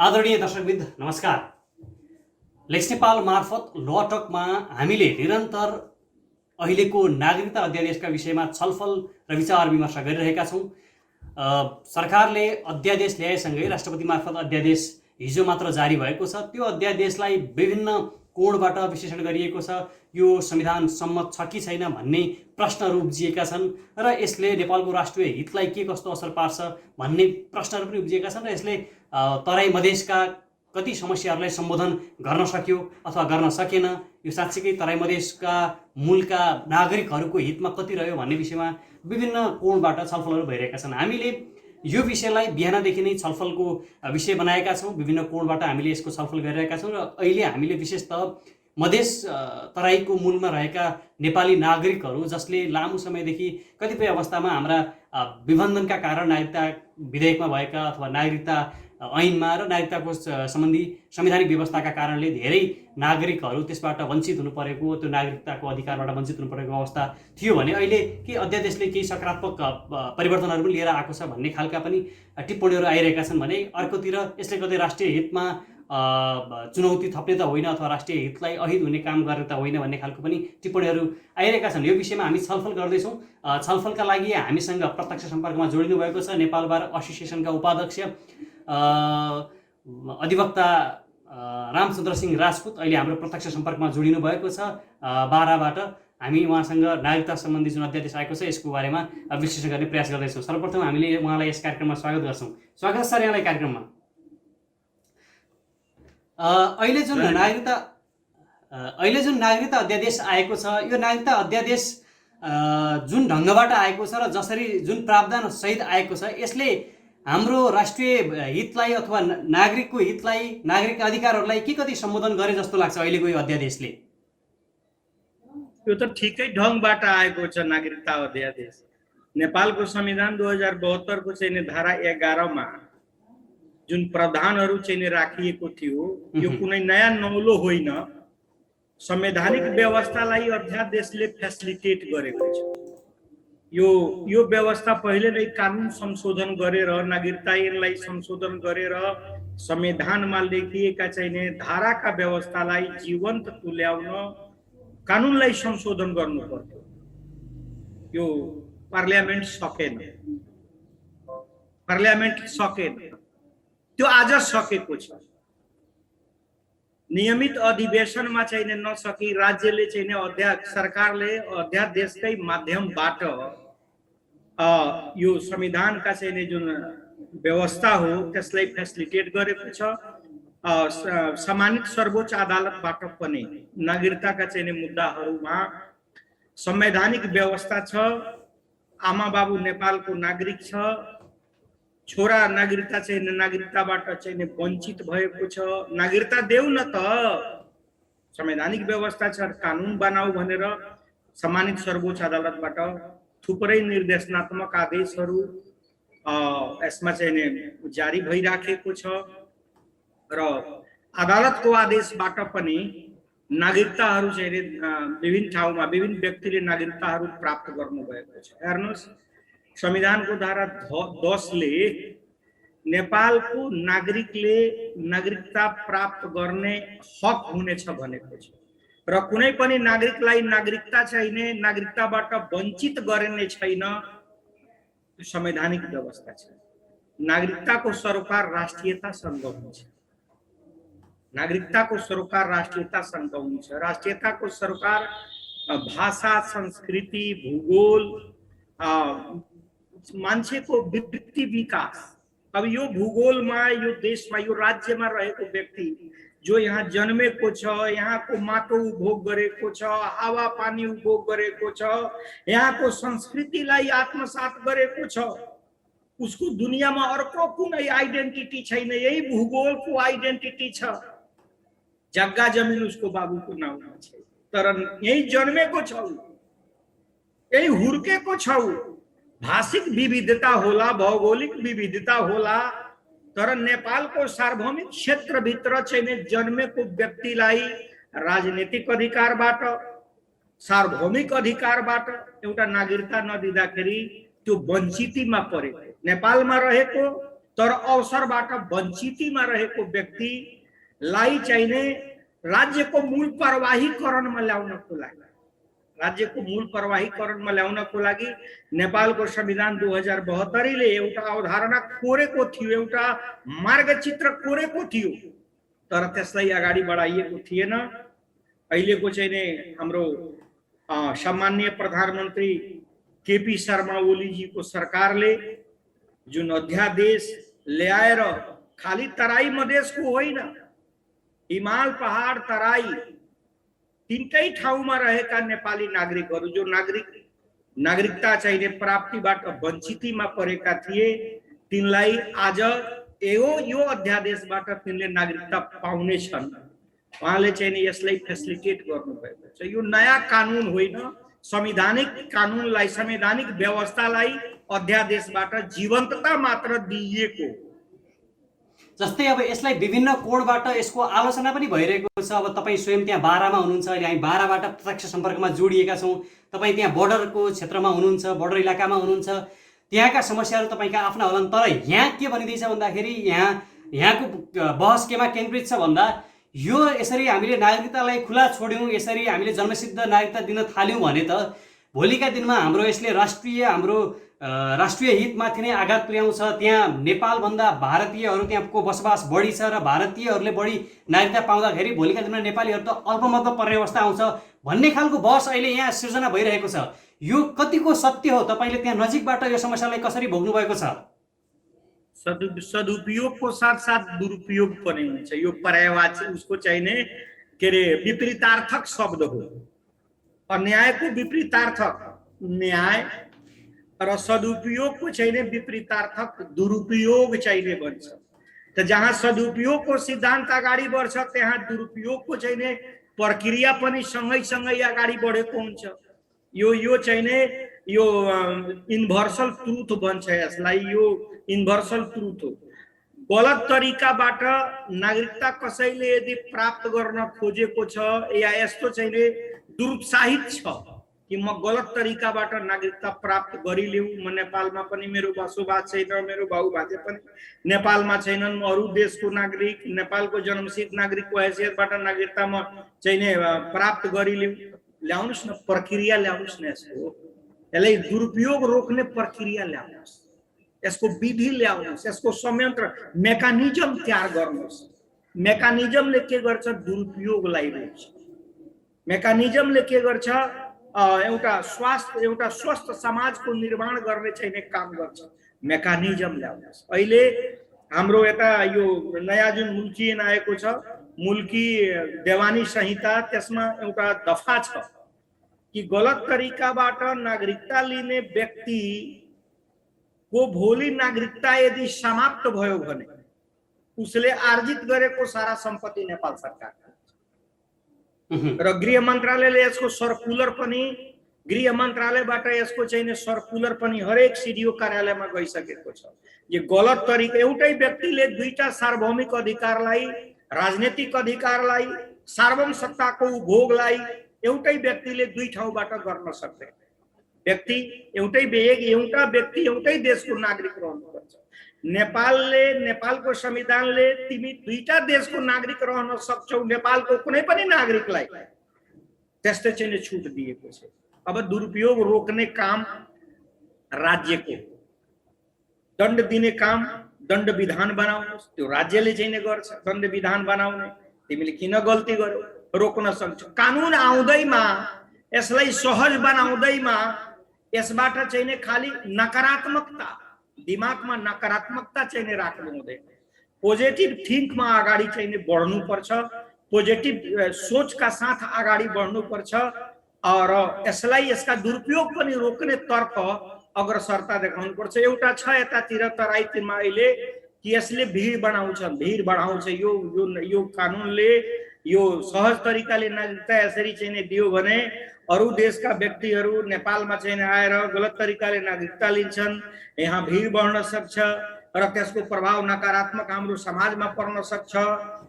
आदरणीय दर्शकवृन्द नमस्कार। लेक्स नेपाल मार्फत लटकमा हामीले निरन्तर अहिलेको नागरिकता अध्यादेशका विषयमा छलफल र विचार विमर्श गरिरहेका छौँ। सरकारले अध्यादेश ल्याएसँगै राष्ट्रपति मार्फत अध्यादेश हिजो मात्र जारी भएको छ। त्यो अध्यादेशलाई विभिन्न कोणबाट विश्लेषण गरिएको छ। यो संविधान सम्मत छ कि छैन भन्ने प्रश्नहरू उब्जिएका छन् र यसले नेपालको राष्ट्रिय हितलाई के कस्तो असर पार्छ भन्ने प्रश्नहरू पनि उब्जिएका छन् र यसले तराई मधेसका कति समस्याहरूलाई सम्बोधन गर्न सक्यो अथवा गर्न सकेन, यो साँच्चीकै तराई मधेसका मूलका नागरिकहरूको हितमा कति रह्यो भन्ने विषयमा विभिन्न कोणबाट छलफलहरू भइरहेका छन्। हामीले यो विषयलाई बिहानदेखि नै छलफलको विषय बनाएका छौँ। विभिन्न कोणबाट हामीले यसको छलफल गरिरहेका छौँ र अहिले हामीले विशेषतः मधेस तराईको मूलमा रहेका नेपाली नागरिकहरू जसले लामो समयदेखि कतिपय अवस्थामा हाम्रा विबन्धनका कारण नागरिकता विधेयकमा भएका अथवा नागरिकता ऐनमा र नागरिकताको सम्बन्धी संवैधानिक व्यवस्थाका कारणले धेरै नागरिकहरू त्यसबाट वञ्चित हुनु परेको, त्यो नागरिकताको अधिकारबाट वञ्चित हुनु परेको अवस्था थियो भने अहिले के अध्यादेशले केही सकारात्मक परिवर्तनहरू पनि लिएर आएको छ भन्ने खालका पनि टिप्पणीहरू आइरहेका छन् भने अर्कोतिर यसले गर्दै राष्ट्रिय हितमा चुनौती थप्ने त होइन अथवा राष्ट्रिय हितलाई अहित हुने काम गर्ने त होइन भन्ने खालको पनि टिप्पणीहरू आइरहेका छन्। यो विषयमा हामी छलफल गर्दैछौँ। छलफलका लागि हामीसँग प्रत्यक्ष सम्पर्कमा जोडिनु भएको छ नेपाल बार एसोसिएसनका उपाध्यक्ष अधिवक्ता रामचन्द्र सिंह राजपूत अहिले हाम्रो प्रत्यक्ष सम्पर्कमा जोडिनु भएको छ बाराबाट। हामी उहाँसँग नागरिकता सम्बन्धी जुन अध्यादेश आएको छ यसको बारेमा विश्लेषण गर्ने प्रयास गर्दैछौँ। सर्वप्रथम हामीले उहाँलाई यस कार्यक्रममा स्वागत गर्छौँ। स्वागत छ सर यहाँलाई कार्यक्रममा। अहिले जुन नागरिकता अध्यादेश आएको छ, यो नागरिकता अध्यादेश जुन ढङ्गबाट आएको छ र जसरी जुन प्रावधान सहित आएको छ यसले हाम्रो राष्ट्रिय हितलाई अथवा नागरिकको हितलाई, नागरिक अधिकारहरूलाई के कति सम्बोधन गरे जस्तो लाग्छ अहिलेको यो अध्यादेशले? यो त ठिकै ढङ्गबाट आएको छ नागरिकता अध्यादेश। नेपालको संविधान 2072 को चाहिँ धारा 11 मा जुन प्रावधानहरू चाहिँ राखिएको थियो यो कुनै नयाँ नौलो होइन। संवैधानिक व्यवस्थालाई अध्यादेशले फेसिलिटेट गरेको छ। यो व्यवस्था पहिले नै कानुन संशोधन गरेर, नागरिकता ऐनलाई संशोधन गरेर संविधानमा लेखिएका चाहिँ धाराका व्यवस्थालाई जीवन्त तुल्याउन कानुनलाई संशोधन गर्नु पर्थ्यो। यो पार्लियामेन्ट सकेन। त्यो आज सकेको छ। नियमित अधिवेशनमा चाहिँ नसकी राज्यले चाहिँ सरकारले अध्यादेशकै माध्यमबाट यो संविधानका चाहिँ जुन व्यवस्था हो त्यसलाई फेसिलिटेट गरेको छ। सम्मानित सर्वोच्च अदालतबाट पनि नागरिकताका चाहिँ मुद्दाहरूमा संवैधानिक व्यवस्था छ। आमा बाबु नेपालको नागरिक छ, छोरा नागरिकता चाहिँ नागरिकताबाट चाहिँ वञ्चित भएको छ, नागरिकता देऊ न त, संवैधानिक व्यवस्था छ, कानुन बनाऊ भनेर सम्मानित सर्वोच्च अदालतबाट थुप्रै निर्देशनात्मक आदेशहरू यसमा चाहिँ जारी भइराखेको छ र अदालतको आदेशबाट पनि नागरिकताहरू चाहिँ विभिन्न ठाउँमा विभिन्न व्यक्तिले नागरिकताहरू प्राप्त गर्नुभएको छ। हेर्नुहोस्, संविधानको धारा 10 ले नेपालको नागरिकले नागरिकता प्राप्त गर्ने हक हुनेछ भनेको छ र कुनै पनि नागरिकलाई नागरिकता चाहिने, नागरिकताबाट वञ्चित गरिने छैन। संवैधानिक व्यवस्था छ। नागरिकताको सरोकार राष्ट्रियतासँग हुन्छ। नागरिकताको सरोकार राष्ट्रियतासँग हुन्छ। राष्ट्रियताको सरोकार भाषा, संस्कृति, भूगोल, मान्छेको व्यक्ति विकास। अब यो भूगोलमा, यो देशमा, यो राज्यमा रहेको व्यक्ति जो यहाँ जन्मेको छ, यहाँको माटो उपभोग गरेको छ, हावा पानी उपभोग गरेको छ, यहाँको संस्कृतिलाई आत्मसात गरेको छ, उसको दुनियाँमा अर्को कुनै आइडेन्टिटी छैन। यही भूगोलको आइडेन्टिटी छ। जग्गा जमिन उसको बाबुको नाउँमा छ, तर यही जन्मेको छ, यही हुर्केको छ। भाषिक विविधता होला, भौगोलिक विविधता होला, तर नेपालको सार्वभौमिक क्षेत्रभित्र चाहिँ जन्मेको व्यक्तिलाई राजनीतिक अधिकारबाट, सार्वभौमिक अधिकारबाट एउटा नागरिकता नदिँदाखेरि त्यो वञ्चितमा परेको, नेपालमा रहेको तर अवसरबाट वञ्चितमा रहेको व्यक्तिलाई चाहिने राज्यको मूल प्रवाहीकरणमा ल्याउनको लागि राज्यको मूल प्रवाहीकरणमा ल्याउनको लागि नेपालको संविधान 2072 ले एउटा अवधारणा कोरेको थियो, एउटा मार्गचित्र कोरेको थियो, तर त्यसलाई अगाडि बढाइएको थिएन। अहिलेको चाहिँ हाम्रो सम्माननीय प्रधानमन्त्री केपी शर्मा ओलीजीको सरकारले जुन अध्यादेश ल्याएर खाली तराई मधेसको होइन, हिमाल पहाड तराई तीनटै ठाउँमा रहेका नेपाली नागरिकहरू जो नागरिकता चाहिने प्राप्तिबाट वञ्चितमा परेका थिए, तिनलाई आज यो अध्यादेशबाट तिनले नागरिकता पाउनेछन्। उहाँले चाहिँ यसलाई फेसिलिटेट गर्नुभएको छ। यो नयाँ कानुन होइन, संवैधानिक कानुनलाई, संवैधानिक व्यवस्थालाई अध्यादेशबाट जीवन्तता मात्र दिइएको। जस्तै अब यसलाई विभिन्न कोणबाट यसको आलोचना पनि भइरहेको छ। अब तपाईँ स्वयं त्यहाँ बारामा हुनुहुन्छ, अहिले हामी बाराबाट प्रत्यक्ष सम्पर्कमा जोडिएका छौँ। तपाईँ त्यहाँ बोर्डरको क्षेत्रमा हुनुहुन्छ, बोर्डर इलाकामा हुनुहुन्छ, त्यहाँका समस्याहरू तपाईँका आफ्ना होलान्। तर यहाँ के भनिँदैछ भन्दाखेरि यहाँको बहस केमा केन्द्रित छ भन्दा यो यसरी हामीले नागरिकतालाई खुला छोड्यौँ, यसरी हामीले जन्मसिद्ध नागरिकता दिन थाल्यौँ भने त भोलिका दिनमा हाम्रो यसले राष्ट्रिय हितमाथि नै आघात पुर्याउँछ। त्यहाँ नेपालभन्दा भारतीयहरू त्यहाँको बसोबास बढी छ र भारतीयहरूले बढी नागरिकता पाउँदाखेरि भोलिका दिनमा नेपालीहरू त अल्पमतमा पर्ने अवस्था आउँछ भन्ने खालको बहस अहिले यहाँ सिर्जना भइरहेको छ। यो कतिको सत्य हो? तपाईँले त्यहाँ नजिकबाट यो समस्यालाई कसरी भोग्नु भएको छ? सदुपयोगको साथ दुरुपयोग पनि हुन्छ। यो पर्यायवाची उसको चाहिने के अरे विपरीतार्थक शब्द हो। अन्यायको विपरीतार्थक न्याय र सदुपयोगको चाहिने विपरीतार्थक दुरुपयोग चाहिने बन्छ। त जहाँ सदुपयोगको सिद्धान्त अगाडि बढ्छ त्यहाँ दुरुपयोगको चाहिने प्रक्रिया पनि सँगै अगाडि बढेको हुन्छ। यो चाहिने यो इन्भर्सल ट्रुथ बन्छ। यसलाई यो इन्भर्सल ट्रुथ हो। गलत तरिकाबाट नागरिकता कसैले यदि प्राप्त गर्न खोजेको छ या यस्तो चाहिने दुरुत्साहित छ कि म गलत तरिकाबाट नागरिकता प्राप्त गरिलिउँ, म नेपालमा पनि मेरो बसोबास छैन, मेरो बाबुबाजे पनि नेपालमा छैनन्, म अरू देशको नागरिक, नेपालको जन्मसिद्ध नागरिकको हैसियतबाट नागरिकता म चाहिने प्राप्त गरिलिउँ, ल्याउनुहोस् न प्रक्रिया, ल्याउनुहोस् न यसलाई दुरुपयोग रोक्ने प्रक्रिया ल्याउनुहोस्, यसको विधि ल्याउनुहोस्, यसको संयन्त्र मेकानिजम तयार गर्नुहोस्। मेकानिजमले के गर्छ? दुरुपयोगलाई रोक्छ। मेकानिजमले के गर्छ? एउटा स्वस्थ समाजको निर्माण गर्ने चाहिने काम गर्छ। मेकानिजम ल्याउनुहोस्। अहिले हाम्रो यता यो नयाँ जुन मुल्की ऐन आएको छ, मुल्की देवानी संहिता, त्यसमा एउटा दफा छ कि गलत तरिकाबाट नागरिकता लिने व्यक्ति को भोलि नागरिकता यदि समाप्त भयो भने उसले आर्जित गरेको सारा सम्पत्ति नेपाल सरकार र गृह मन्त्रालयले यसको सर्कुलर पनि, गृह मन्त्रालयबाट यसको चाहिने सर्कुलर पनि हरेक सिडिओ कार्यालयमा गइसकेको छ। यो गलत तरिका, एउटै व्यक्तिले दुईटा सार्वभौमिक अधिकारलाई, राजनीतिक अधिकारलाई, सार्वभौम सत्ताको उपभोगलाई एउटै व्यक्तिले दुई ठाउँबाट गर्न सक्दैन। एउटा व्यक्ति एउटै देशको नागरिक रहनुपर्छ। नेपालको संविधानले तिमी दुईटा देशको नागरिक रहन सक्छौ, नेपालको कुनै पनि नागरिकलाई त्यस्तै चाहिँ छुट दिएको छ। अब दुरुपयोग रोक्ने काम राज्यको, दण्ड दिने काम दण्ड विधान बनाउनुहोस्, त्यो राज्यले चाहिँ गर्छ। दण्ड विधान बनाउने, तिमीले किन गल्ती गर्यौ रोक्न सक्छौ। कानुन आउँदैमा यसलाई सहज बनाउँदैमा यसबाट चाहिँ खाली नकारात्मकता, दिमागमा नकारात्मकता चाहिँ राख्नु हुँदैन। पोजिटिभ थिङ्कमा अगाडि चाहिँ बढ्नुपर्छ, पोजिटिभ सोचका साथ अगाडि बढ्नुपर्छ र यसलाई, यसका दुरुपयोग पनि रोक्ने तर्फ अग्रसरता देखाउनुपर्छ। एउटा छ यतातिर तराईमा अहिले कि यसले भिड बढाउँछ। यो कानुनले यो सहज तरिकाले नागरिकता यसरी चाहिँ दियो भने अरू देशका व्यक्तिहरू नेपालमा चाहिँ आएर गलत तरिकाले नागरिकता लिन्छन्, यहाँ भिड बढ्न सक्छ र त्यसको प्रभाव नकारात्मक हाम्रो समाजमा पर्न सक्छ।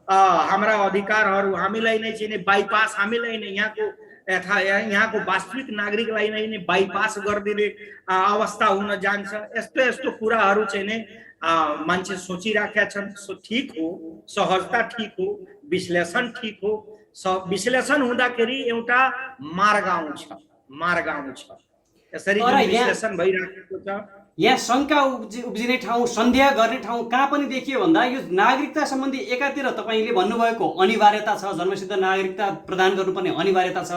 हाम्रा अधिकारहरू हामीलाई नै चाहिँ बाइपास, हामीलाई नै यहाँको यहाँको वास्तविक नागरिकलाई नै बाइपास गरिदिने अवस्था हुन जान्छ। यस्तो यस्तो कुराहरू चाहिँ नै मान्छे सोचिराखेका छन्। सो ठिक हो, सहजता ठिक हो, विश्लेषण ठिक हो। विश्लेषण हुँदाखेरि एउटा मार्ग आउँछ। यसरी जुन विश्लेषण भइराखेको छ, यहाँ शङ्का उब्जिने ठाउँ, सन्देह गर्ने ठाउँ कहाँ पनि देखियो भन्दा यो नागरिकता सम्बन्धी एकातिर तपाईँले भन्नुभएको अनिवार्यता छ, जन्मसिद्ध नागरिकता प्रदान गर्नुपर्ने अनिवार्यता छ,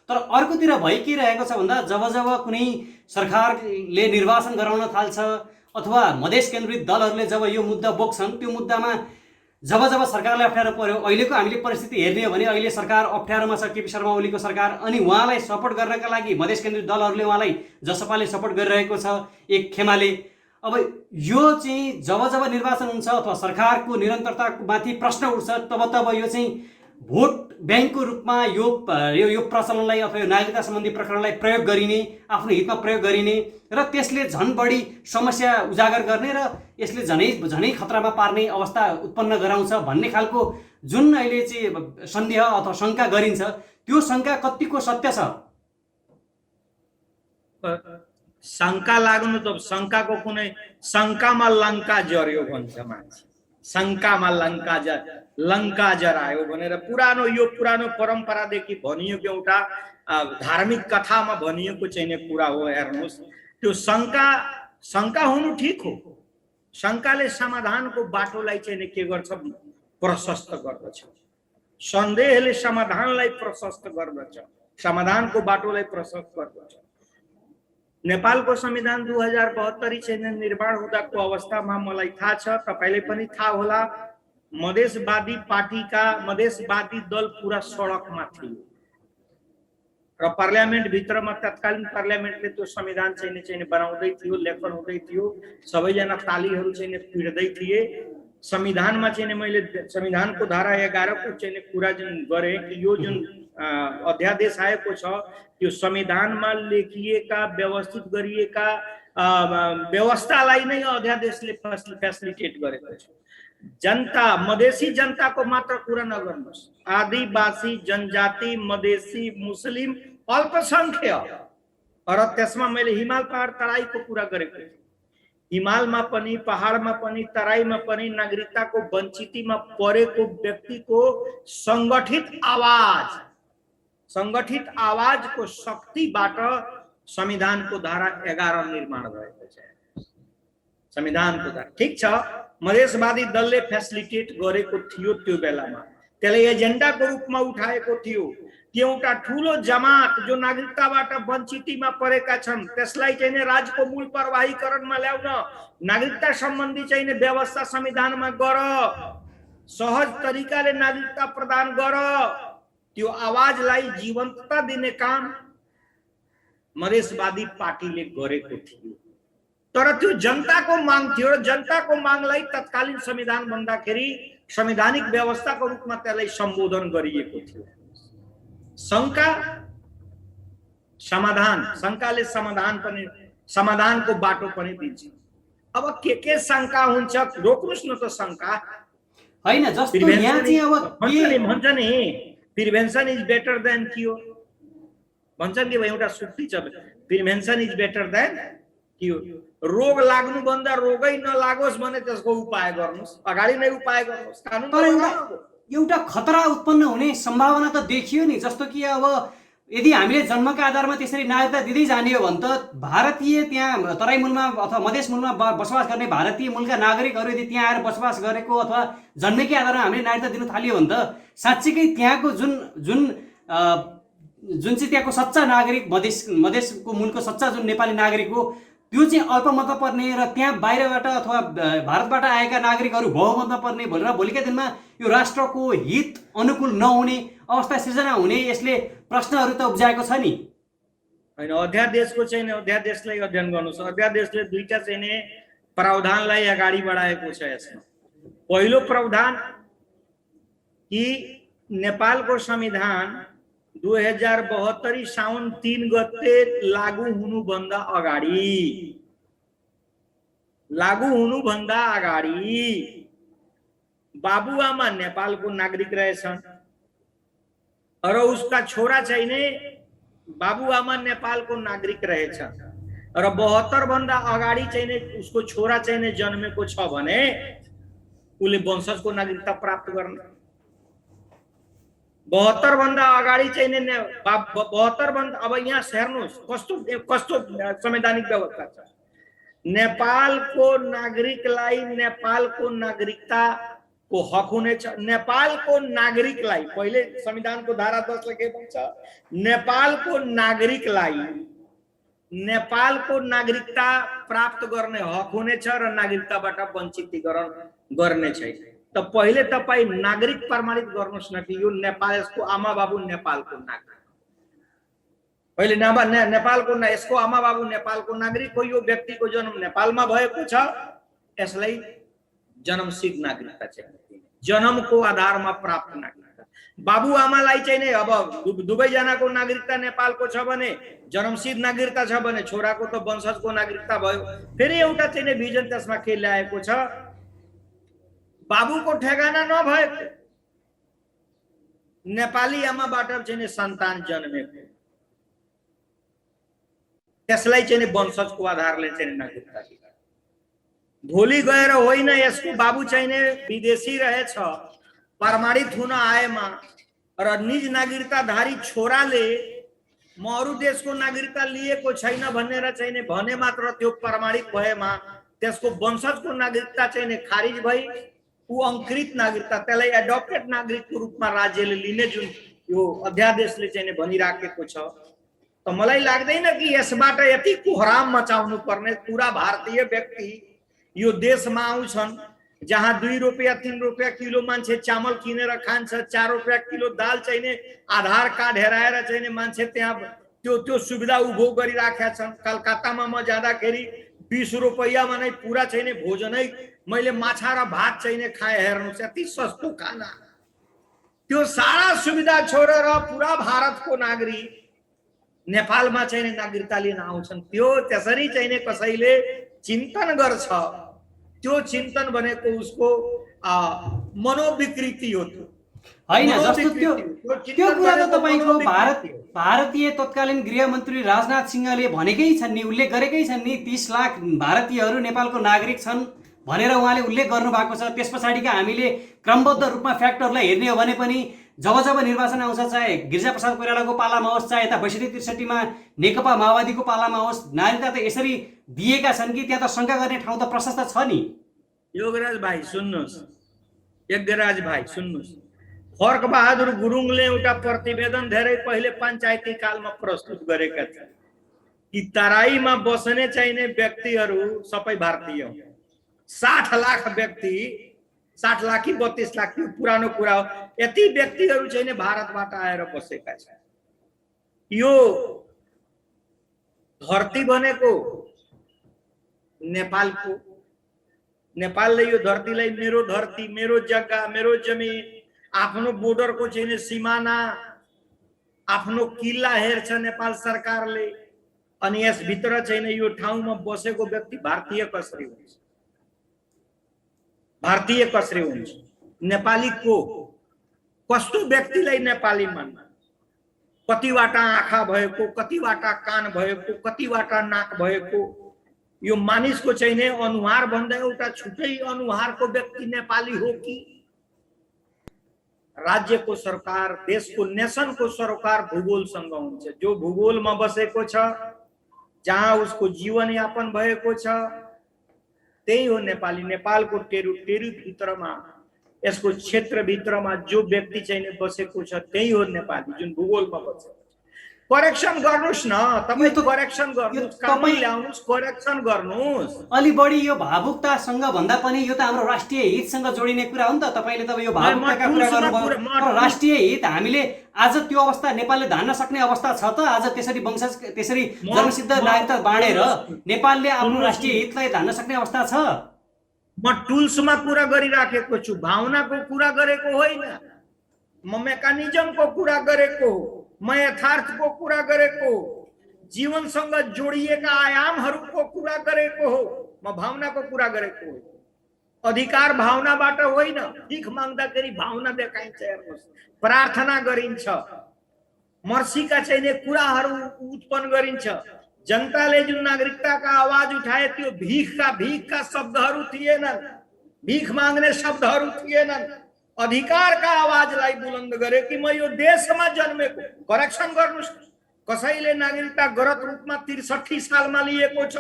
तर अर्कोतिर भइ के रहेको छ भन्दा जब जब कुनै सरकारले निर्वाचन गराउन थाल्छ अथवा मधेस केन्द्रित दलहरूले जब यो मुद्दा बोक्छन्, त्यो मुद्दामा जब जब सरकारलाई अप्ठ्यारो पर्यो, अहिलेको हामीले परिस्थिति हेर्ने हो भने अहिले सरकार अप्ठ्यारोमा छ, केपी शर्मा ओलीको सरकार, अनि उहाँलाई सपोर्ट गर्नका लागि मधेस केन्द्रित दलहरूले उहाँलाई जसपाले सपोर्ट गरिरहेको छ, एक खेमाले। अब यो चाहिँ जब जब निर्वाचन हुन्छ अथवा सरकारको निरन्तरताको माथि प्रश्न उठ्छ, तब तब यो चाहिँ भोट ब्याङ्कको रूपमा यो प्रचलनलाई अथवा यो नागरिकता सम्बन्धी प्रकरणलाई प्रयोग गरिने, आफ्नो हितमा प्रयोग गरिने र त्यसले झन् बढी समस्या उजागर गर्ने र यसले झनै खतरामा पार्ने अवस्था उत्पन्न गराउँछ भन्ने खालको जुन अहिले चाहिँ सन्देह अथवा शङ्का गरिन्छ, त्यो शङ्का कतिको सत्य छ? शङ्का लाग्नु त शङ्काको कुनै शङ्कामा लङ्का जर्यो भन्छ मान्छे। शङ्कामा लङ्का जरायो भनेर पुरानो परम्परादेखि भनिएको एउटा धार्मिक कथामा भनिएको चाहिँ कुरा हो। हेर्नुहोस्, त्यो शङ्का हुनु ठिक हो। शङ्काले समाधानको बाटोलाई चाहिँ के गर्छ? प्रशस्त गर्दछ। सन्देहले समाधानलाई प्रशस्त गर्दछ, समाधानको बाटोलाई प्रशस्त गर्दछ। नेपालको संविधान 2072 चाहिँ निर्माण हुँदाको अवस्थामा मलाई थाहा छ, तपाईले पनि थाहा होला, मधेसवादी पार्टीका मधेसवादी दल पुरा सडकमा थियो र पार्लियामेन्ट भित्रमा तत्कालीन पार्लियामेन्टले त्यो संविधान चाहिँ बनाउँदै थियो, लेखन हुँदै थियो, सबैजना तालीहरू चाहिँ पिट्दै थिए। संविधानमा चाहिँ मैले संविधानको धारा 11 को चाहिँ कुरा जुन गरे कि यो जुन अध्यादेश आएको छ त्यो संविधानमा लेखिएका व्यवस्थित गरिएका व्यवस्थालाई नै अध्यादेशले फेसिलिटेट गरेको छ। जनता, मधेसी जनताको मात्र कुरा नगर्नुहोस्, आदिवासी जनजाति, मधेसी, मुस्लिम, अल्पसंख्यक र त्यसमा मैले हिमाल पहाड तराईको कुरा गरेको थिएँ। हिमालमा पनि, पहाडमा पनि, तराईमा पनि नागरिकताको वञ्चितमा परेको व्यक्तिको संगठित आवाजको शक्तिबाट संविधानको धारा 11 निर्माण भएको छ। संविधानको धारा ठिक छ, मधेसवादी दलले फेसिलिटेट गरेको थियो त्यो बेलामा, त्यसले एजेन्डाको रूपमा उठाएको थियो। त्यो एउटा ठुलो जमात जो नागरिकताबाट वञ्चितमा परेका छन् त्यसलाई चाहिँ राज्यको मूल प्रवाहीकरणमा ल्याउन, नागरिकता सम्बन्धी चाहिँ व्यवस्था संविधानमा गर, सहज तरिकाले नागरिकता प्रदान गर, त्यो आवाजलाई जीवन्तता दिने काम मधेसवादी पार्टीले गरेको थियो। तर त्यो जनताको माग थियो र जनताको मागलाई तत्कालीन संविधान भन्दाखेरि संवैधानिक व्यवस्थाको रूपमा त्यसलाई सम्बोधन गरिएको थियो। शङ्का समाधान, शङ्काले समाधानको बाटो पनि दिन्छ। अब के शङ्का हुन्छ, रोक्नुस् न त शङ्का हैन। जस्तो यहाँ चाहिँ अब भन्छ नि prevention is better than cure भन्छन् कि एउटा सुक्ति छ, prevention is better than cure. रोग लाग्नु भन्दा रोगै नलागोस् भने त्यसको उपाय गर्नुस्, अगाडि नै उपाय गर्नुस्। कानुन एउटा खतरा उत्पन्न हुने सम्भावना त देखियो नि। जस्तो कि अब यदि हामीले जन्मका आधारमा त्यसरी नागरिकता दिँदै जाने हो भने त भारतीय त्यहाँ तराई मूलमा अथवा मधेस मूलमा बसोबास गर्ने भारतीय मूलका नागरिकहरू यदि त्यहाँ आएर बसोबास गरेको अथवा जन्मेकै आधारमा हामीले नागरिकता दिन थाल्यो भने त साँच्चीकै त्यहाँको जुन चाहिँ त्यहाँको सच्चा नागरिक, मधेसको मूलको सच्चा जुन नेपाली नागरिक हो त्यो चाहिँ अल्पमतमा पर्ने र त्यहाँ बाहिरबाट अथवा भारतबाट आएका नागरिकहरू बहुमतमा पर्ने भनेर भोलिका दिनमा यो राष्ट्रको हित अनुकूल नहुने अवस्था सिर्जना हुने यसले प्रश्नहरू त उब्जाएको छ नि। हैन, अध्यादेशको चाहिँ अध्यादेशलाई अध्ययन गर्नुस्। अध्यादेशले दुईटा चाहिँ प्रावधानलाई अगाडि बढाएको छ। यसमा पहिलो प्रावधान कि नेपालको संविधान 2072 साउन 3 गते लागू हुनुभन्दा अगाडि बाबुआमा नेपालको नागरिक रहेछन् र उसका छोरा चाहिँ बाबुआमा नेपालको नागरिक रहेछ र 72 भन्दा अगाडि चाहिँ उसको छोरा चाहिँ जन्मेको छ भने उसले वंशजको नागरिकता प्राप्त गर्ने। 72 भन्दा अगाडि चाहिँ 72 भन्दा अब यहाँ हेर्नुहोस् कस्तो कस्तो संवैधानिक व्यवस्था छ। नेपालको नागरिकलाई नेपालको नागरिकता को हक हुनेछ। नेपालको नागरिकलाई पहिले संविधानको धारा 10 ले के भन्छ, नेपालको नागरिकता प्राप्त गर्ने हक हुनेछ र नागरिकताबाट वञ्चितीकरण गर्ने छैन। त पहिले तपाई नागरिक प्रमाणित गर्नुस् न कि यो नेपालको आमा बाबु नेपालको नागरिक, पहिले नेपालको यसको आमा बाबु नेपालको नागरिक हो, यो व्यक्तिको जन्म नेपालमा भएको छ, यसलाई जन्मसिद्ध नागरिकता चाहिए, जन्मको आधारमा प्राप्त नागरिकता। बाबुआमालाई चाहिँ नै अब दुवै जनाको नागरिकता नेपालको छ भने जन्मसिद्ध नागरिकता छ भने छोराको त वंशजको नागरिकता भयो। फेरि एउटा चाहिँ नै भिजन त्यसमा के ल्याएको छ, बाबुको ठेगाना नभएको नेपाली आमाबाट चाहिँ नै सन्तान जन्मेको त्यसलाई चाहिँ नै वंशजको आधारले चाहिँ नागरिकता दिन्छ। भोलि गएर होइन यसको बाबु चाहिँ विदेशी रहेछ, प्रमाणित हुन आएमा र निज नागरिकताधारी छोराले म अरू देशको नागरिकता लिएको छैन भनेर चाहिँ भने मात्र त्यो प्रमाणित भएमा त्यसको वंशजको नागरिकता चाहिँ खारिज भई ऊ अंकृत नागरिकता, त्यसलाई एडप्टेड नागरिकको रूपमा राज्यले लिने जुन यो अध्यादेशले चाहिँ भनिराखेको छ। त मलाई लाग्दैन कि यसबाट यति कोहराम मचाउनु पर्ने। पूरा भारतीय व्यक्ति यो देशमा आउँछन् जहाँ 2 रुपैयाँ 3 रुपैयाँ किलो मान्छे चामल किनेर खान्छ, 4 रुपैयाँ किलो दाल चाहिने, आधार कार्ड हेराएर चाहिने मान्छे त्यहाँ त्यो सुविधा उभो गरिराखेका छन्। कलकत्तामा म जाँदाखेरि 20 रुपैयाँमा नै पूरा चाहिने भोजनै मैले माछा र भात चाहिने खाए। हेर्नुहोस् यति सस्तो खाना। त्यो सारा सुविधा छोडेर पूरा भारतको नागरिक नेपालमा चाहिने नागरिकता लिन आउँछन्। त्यो त्यसरी चाहिने कसैले चिन्तन गर्छ, त्यो चिन्तन भनेको उसको मनोविकृति हो। हैन जस्तो त्यो कुरा त तपाईको भारतीय तत्कालीन गृहमन्त्री राजनाथ सिंहले भनेकै छन् नि, उल्लेख गरेकै छन् नि, 30 लाख भारतीयहरू नेपालको नागरिक छन् भनेर उहाँले उल्लेख गर्नु भएको छ। त्यसपछाडिका हामीले क्रमबद्ध रूपमा फ्याक्टरलाई हेर्ने हो भने पनि जब जब निर्वाचन आउँछ, चाहे गिरिजाप्रसाद कोइरालाको पालामा होस्, चाहे यता 62-63 मा नेकपा माओवादीको पालामा होस्, नागरिकता त यसरी दिएका छन् कि त्यहाँ त शंका गर्ने ठाउँ त प्रशस्त छ नि। योगराज भाइ सुन्नुस्, यज्ञराज भाइ सुन्नुस्, खर्क बहादुर गुरुङले एउटा प्रतिवेदन धेरै पहिले पञ्चायती कालमा प्रस्तुत गरेका थिए कि तराईमा बस्ने चाहिने व्यक्तिहरू सबै भारतीय हो। 60 लाख व्यक्ति, 60 लाख कि 32 लाख पुरानो कुरा हो, यति व्यक्तिहरू चाहिँ भारतबाट आएर बसेका छन्। यो धरती भनेको नेपालको, नेपालले यो धरतीलाई मेरो धरती, मेरो जग्गा, मेरो जमिन, आफ्नो बोर्डरको चाहिँ सीमाना, आफ्नो किल्ला हेर्छ नेपाल सरकारले। अनि यस भित्र चाहिँ यो ठाउँमा बसेको व्यक्ति भारतीय कसरी हुन्छ? भारतीय कसरी हुन्छ? नेपाली को? कस्तो व्यक्तिलाई नेपाली मान्नु? कतिवटा आँखा भएको, कतिवटा कान भएको, कतिवटा नाक भएको, यो मानिसको चाहिँ अनुहार भन्दा एउटा छुट्टै अनुहारको व्यक्ति नेपाली हो कि? राज्यको सरकार, देशको नेशनको सरकार भूगोलसँग हुन्छ। जो भूगोलमा बसेको छ, जहाँ उसको जीवन यापन भएको छ, त्यही हो नेपाली। नेपालको टेरिटरी भित्रमा, यसको क्षेत्र भित्रमा जो व्यक्ति चाहिँ बसेको छ त्यही हो नेपाली, जुन भूगोलमा बसेको छ। करेक्सन गर्नुस् न, तपाई त करेक्सन गर्नुस्, कामै ल्याउनुस्, करेक्सन गर्नुस्। अलि बढी यो भावुकतासँग भन्दा पनि यो त हाम्रो राष्ट्रिय हितसँग जोडिने कुरा हो नि त। तपाईले त यो भावुकताका कुरा गर्नुभयो, राष्ट्रिय हित हामीले आज त्यो अवस्था नेपालले धान्न सक्ने अवस्था छ त? आज त्यसरी वंशज, त्यसरी जन्मसिद्ध नागरिकता बाँडेर नेपालले आफ्नो राष्ट्रिय हितलाई धान्न सक्ने अवस्था छ? म टुल्समा कुरा गरिराखेको छु, भावनाको कुरा गरेको होइन। म मेकानिजमको कुरा गरेको हो, म यथार्थको कुरा गरेको, जीवनसँग जोडिएका आयामहरूको कुरा गरेको हो, म भावनाको कुरा गरेको हो। अधिकार भावनाबाट होइन। भीख माग्दाखेरि भावना देखाइन्छ, हेर्नुहोस्, प्रार्थना गरिन्छ। मर्सीका चाहिँ नि कुराहरू उत्पन्न गरिन्छ। जनताले जुन नागरिकताका आवाज उठाए त्यो भीखका शब्दहरू थिएनन्, भीख माग्ने शब्दहरू थिएनन्, अधिकारका आवाजलाई बुलन्द गरे कि म यो देशमा जन्मेको। करेक्सन गर्नुस्, कसैले नागरिकता गलत रूपमा 63 सालमा लिएको छ,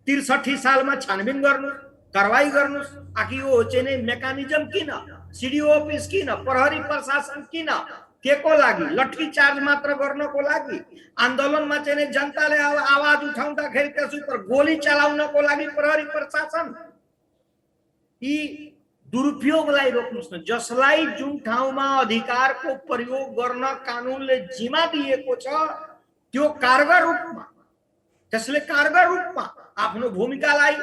63 सालमा छानबिन गर्नु, कारवाही गर्नुस्। आखिर यो चाहिँ नि मेकानिजम किन, सिडिओ अफिस किन, प्रहरी प्रशासन किन, के को लागि? लट्ठी चार्ज मात्र गर्नको लागि? आन्दोलनमा चाहिँ नि जनताले आवाज उठाउँदाखेरि त्यस उपर गोली चलाउनको लागि प्रहरी प्रशासन? यी दुरुपयोगलाई रोक्नुस् न। जसलाई जुन ठाउँमा अधिकारको प्रयोग गर्न कानुनले जिम्मा दिएको छ त्यो कारगर रूपमा, त्यसले कारगर रूपमा आफ्नो भूमिकालाई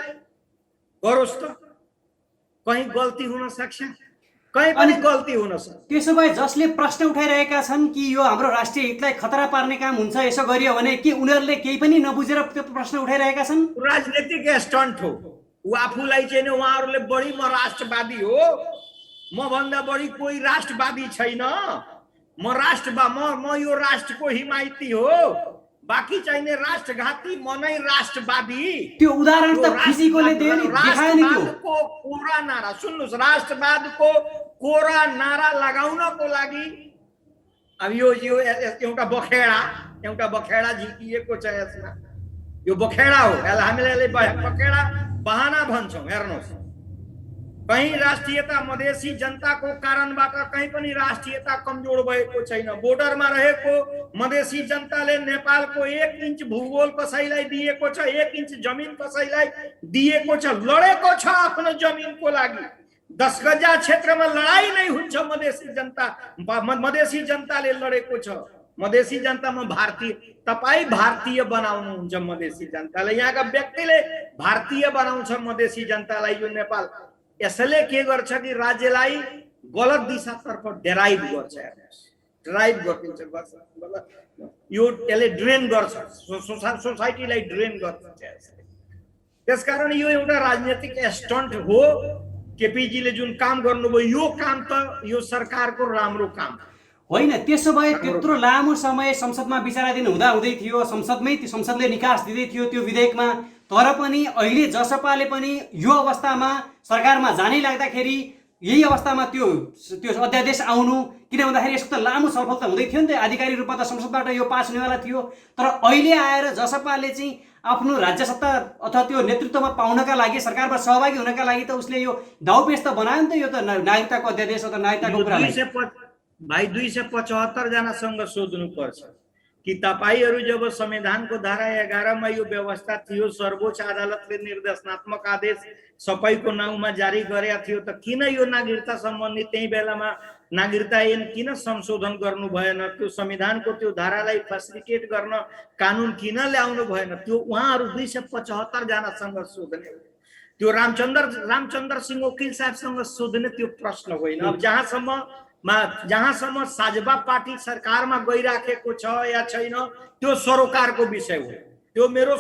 गरोस् त। कहीं गल्ती हुन सक्छ, कहीं पनि गल्ती हुन सक्छ। त्यसो भए जसले प्रश्न उठाइरहेका छन् कि यो हाम्रो राष्ट्रिय हितलाई खतरा पार्ने काम हुन्छ यसो गरियो भने के उनीहरूले केही पनि नबुझेर त्यो प्रश्न उठाइरहेका छन्? राजनीतिक स्टन्ट हो। आफूलाई चाहिँ नि उहाँहरूले बढी म राष्ट्रवादी हो, म भन्दा बढी कोही राष्ट्रवादी छैन, म यो राष्ट्रको हिमायती हो, बाँकी चाहिने राष्ट्रघाती, म नै राष्ट्रवादी। त्यो उदाहरण त फिजिकोले दियो नि, देखायो नि त्यो। राष्ट्रवादको कोरा नारा सुन्नुस्, राष्ट्रवादको कोरा नारा लगाउनको लागि अब यो एउटा बखेडा झिकिएको छ यसमा। यो बखेडा हो, यसलाई हामीले बखेडा बहाना भन्छौँ। हेर्नुहोस्, कहीं राष्ट्रियता मधेसी जनताको कारणबाट कहीं पनि राष्ट्रियता कमजोर भएको छैन। बोर्डरमा रहेको मधेसी जनताले नेपालको 1 इन्च भूगोल कसैलाई दिएको छ, 1 इन्च जमिन कसैलाई दिएको छ, लडेको छ आफ्नो जमिनको लागि। 10 गजा क्षेत्रमा लडाई नै हुन्छ, मधेसी जनताले लडेको छ। मधेसी जनतामा भारतीय, तपाई भारतीय बनाउनुहुन्छ मधेसी जनतालाई, यहाँका व्यक्तिले भारतीय बनाउँछ मधेसी जनतालाई। यो नेपाल यसले के गर्छ कि राज्यलाई गलत दिशातर्फ ड्राइभ गर्छ, ड्राइभ गरिदिन्छ। यो यसले ड्रेन गर्छ, सोसाइटीलाई ड्रेन गर्छ। त्यसकारण यो एउटा राजनीतिक स्टन्ट हो। केपीजीले जुन काम गर्नुभयो यो काम त यो सरकारको राम्रो काम होइन। त्यसो भए त्यत्रो लामो समय संसदमा विचाराधीन हुँदै थियो, संसदले निकास दिँदै थियो त्यो विधेयकमा, तर पनि अहिले जसपाले पनि यो अवस्थामा सरकारमा जानै लाग्दाखेरि यही अवस्थामा त्यो अध्यादेश आउनु, किन भन्दाखेरि यसको त लामो छलफल त हुँदै थियो नि त, आधिकारिक रूपमा त संसदबाट यो पास हुनेवाला थियो। तर अहिले आएर जसपाले चाहिँ आफ्नो राज्य सत्ता अथवा त्यो नेतृत्वमा पाउनका लागि, सरकारमा सहभागी हुनका लागि त उसले यो दाउपेच त बनायो नि त, यो त नागरिकताको अध्यादेश अथवा नागरिकताको कुरालाई। भाइ 275 जनासँग सोध्नु पर्छ कि तपाईहरु जब संविधानको धारा 11 मा यो व्यवस्था थियो, सर्वोच्च अदालतले निर्देशनात्मक आदेश सबैको नाउँमा जारी गरेका थियो, त किन यो नागरिकता सम्बन्धी त्यही बेलामा नागरिकता ऐन किन संशोधन गर्नु भएन? त्यो संविधानको त्यो धारालाई फेसिलिटेट गर्न कानुन किन ल्याउनु भएन? त्यो उहाँहरु 275 जनासँग सोध्ने, त्यो रामचन्द्र सिंह वकिल साहबसँग सोध्ने त्यो प्रश्न होइन। अब जहाँसम्म साझेबा पार्टी सरकारमा गइराखेको छ या छैन त्यो सरोकारको विषय हो। त्यो मेरो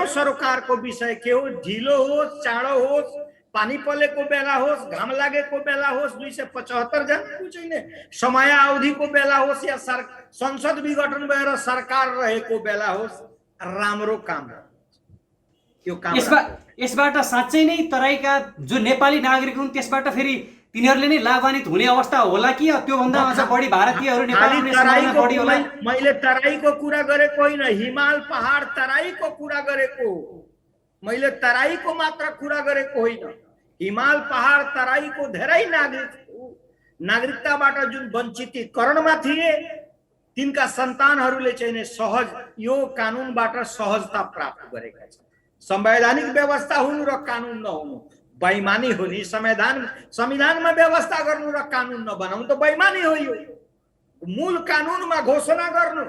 सरोकारको विषय के हो? ढिलो होस्, चाँडो होस्, पानी परेको बेला होस्, घाम लागेको बेला होस्, 275 जनाको चाहिँ समय अवधिको बेला होस् या संसद विघटन भएर सरकार रहेको बेला होस्, राम्रो काम यो काम। यसबाट साँच्चै नै तराईका जो नेपाली नागरिक हुन् त्यसबाट फेरि तिनीहरूले नै लाभान्वित हुने अवस्था होला कि त्यो भन्दा अझ बढी भारतीयहरू नेपालमा सम्भावना बढी होला? मैले तराईको कुरा गरेको होइन, हिमाल पहाड तराईको कुरा गरेको। मैले तराईको मात्र कुरा गरेको होइन, हिमाल पहाड तराईको धेरै नागरिकताबाट जुन वञ्चितीकरणमा थिए तिनका सन्तानहरूले चाहिँ सहज यो कानुनबाट सहजता प्राप्त गरेका छन्। संवैधानिक व्यवस्था हुनु र कानुन नहुनु बेइमानी हो नि। संविधानमा व्यवस्था गर्नु र कानुन नबनाउनु त बेइमानी हो। यो मूल कानुनमा घोषणा गर्नु